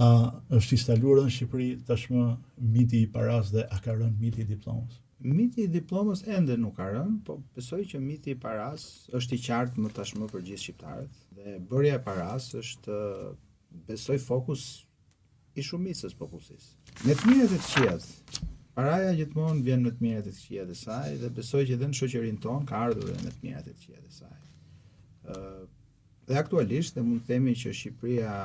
A është instaluar në Shqipëri tashmë miti i paras dhe a ka rënë miti i diplomës? Miti i diplomës ende nuk ka rënë, po besoj që miti i paras është i qartë më tashmë për gjithë shqiptarët dhe bërja e paras është besoj fokus i shumicës popullsisë. Me të mirët e të këqijat, paraja gjithmonë vjen me të mirët e të këqijat e saj dhe besoj që edhe në shoqërinë tonë ka ardhur me të mirët e të këqijat e saj. Dhe aktualisht ne mund të themi që Shqipëria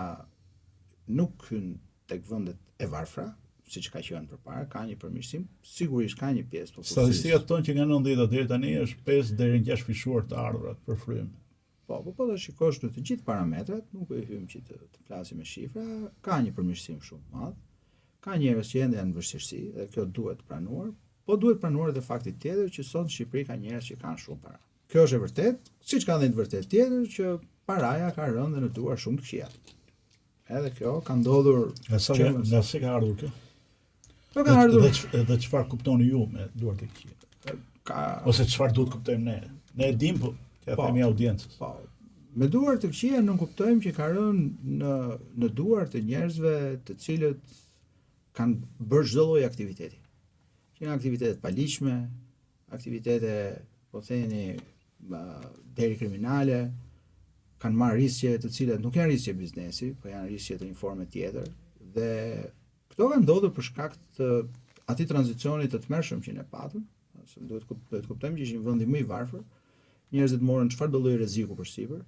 nuk hyn tek vendet e varfra, siç ka qenë përpara, ka një përmirësim, sigurisht ka një pjesë popullsisë. Statistikat tonë që nga 90 deri tani është 5 deri në 6 fishuar të ardhurat për frym. Po do shikosh në të gjithë parametrat, nuk e hym që të flasim me shifra, ka një përmirësim shumë të madh. Ka njerëz që ende janë në vështirësi dhe kjo duhet pranuar, po duhet pranuar edhe fakti tjetër që sot në Shqipëri ka njerëz që kanë shumë para. Kjo është e vërtetë, siç ka edhe të vërtetë tjetër që paraja ka rënë dhe në duar shumë të këqija. Edhe kjo ka ndodhur Nga se ka ardhur kjo? Po ka ardhur dhe çfarë kuptoni ju me duart e këqija? Ose çfarë duhet kuptojmë ne? Ne e dim, po ja themi audiencës. Po. Me duart të këqija nuk kuptojmë që ka rënë në duart të njerëzve të cilët kanë bërë çdo lloj aktiviteti. Që janë aktivitete paligjshme, aktivitete, po theni, deri kriminale, kanë marrë riske të cilat nuk janë riske biznesi, po janë riske të një forme tjetër dhe këto kanë ndodhur për shkak të atij tranzicionit të tmerrshëm që ne patëm, se duhet kuptojmë që ishin vendi më i varfër, njerëzit morën çfarëdo lloj rreziku përsipër.